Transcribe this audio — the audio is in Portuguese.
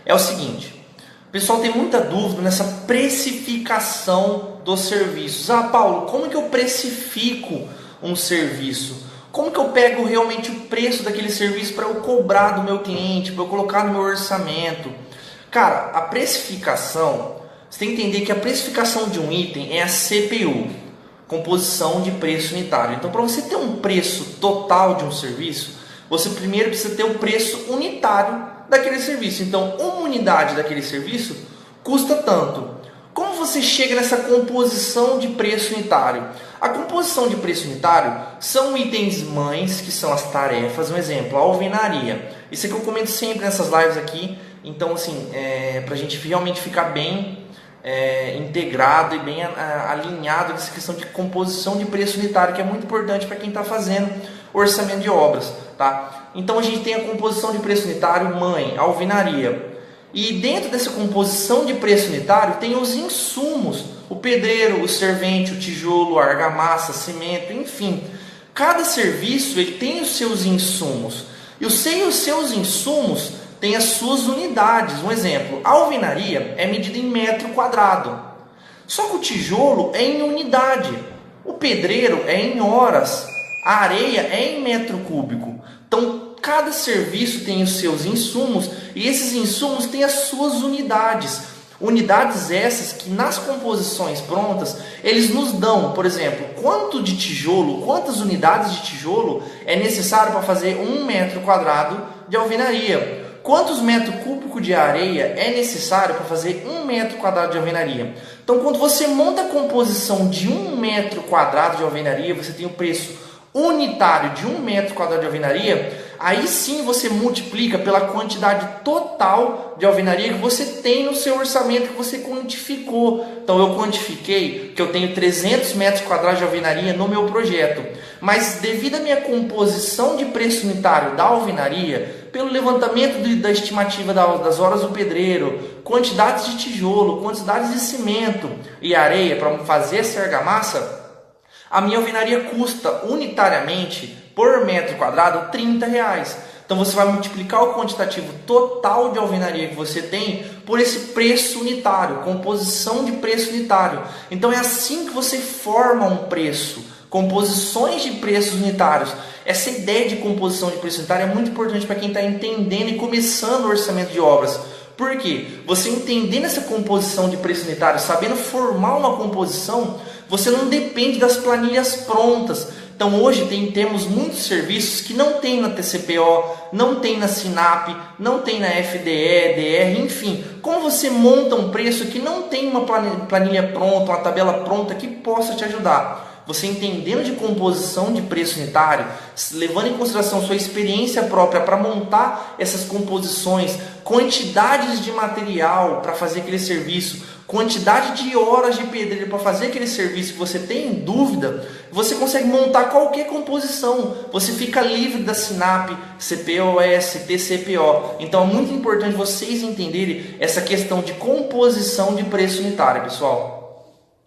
é o seguinte: o pessoal tem muita dúvida nessa precificação dos serviços. Ah, Paulo, como que eu precifico um serviço? Como que eu pego realmente o preço daquele serviço para eu cobrar do meu cliente, para eu colocar no meu orçamento? Cara, a precificação, você tem que entender que a precificação de um item é a CPU, composição de preço unitário. Então, para você ter um preço total de um serviço, você primeiro precisa ter o preço unitário daquele serviço. Então, uma unidade daquele serviço custa tanto. Como você chega nessa composição de preço unitário? A composição de preço unitário são itens mães, que são as tarefas. Um exemplo, a alvenaria. Isso é que eu comento sempre nessas lives aqui. Então, assim, para a gente realmente ficar bem integrado e bem alinhado nessa questão de composição de preço unitário, que é muito importante para quem está fazendo orçamento de obras, tá? Então a gente tem a composição de preço unitário mãe, alvenaria, e dentro dessa composição de preço unitário tem os insumos, o pedreiro, o servente, o tijolo, a argamassa, cimento, enfim, cada serviço ele tem os seus insumos, e os seus insumos tem as suas unidades. Um exemplo, a alvenaria é medida em metro quadrado, só que o tijolo é em unidade, o pedreiro é em horas, a areia é em metro cúbico. Então, cada serviço tem os seus insumos e esses insumos têm as suas unidades. Unidades essas que nas composições prontas, eles nos dão, por exemplo, quanto de tijolo, quantas unidades de tijolo é necessário para fazer 1 metro quadrado de alvenaria. Quantos metros cúbicos de areia é necessário para fazer 1 metro quadrado de alvenaria? Então, quando você monta a composição de 1 metro quadrado de alvenaria, você tem o preço unitário de 1 metro quadrado de alvenaria, aí sim você multiplica pela quantidade total de alvenaria que você tem no seu orçamento, que você quantificou. Então eu quantifiquei que eu tenho 300 metros quadrados de alvenaria no meu projeto, mas devido à minha composição de preço unitário da alvenaria, pelo levantamento da estimativa das horas do pedreiro, quantidades de tijolo, quantidades de cimento e areia para fazer essa argamassa, a minha alvenaria custa unitariamente por metro quadrado R$30. Então você vai multiplicar o quantitativo total de alvenaria que você tem por esse preço unitário, composição de preço unitário. Então é assim que você forma um preço, composições de preços unitários. Essa ideia de composição de preço unitário é muito importante para quem está entendendo e começando o orçamento de obras. Por quê? Você entendendo essa composição de preço unitário, sabendo formar uma composição, você não depende das planilhas prontas. Então hoje temos muitos serviços que não tem na TCPO, não tem na SINAP, não tem na FDE, DR, enfim. Como você monta um preço que não tem uma planilha pronta, uma tabela pronta que possa te ajudar? Você entendendo de composição de preço unitário, levando em consideração sua experiência própria para montar essas composições, quantidades de material para fazer aquele serviço, quantidade de horas de pedreiro para fazer aquele serviço que você tem em dúvida, você consegue montar qualquer composição. Você fica livre da SINAP, CPOS, TCPO. Então é muito importante vocês entenderem essa questão de composição de preço unitário, pessoal.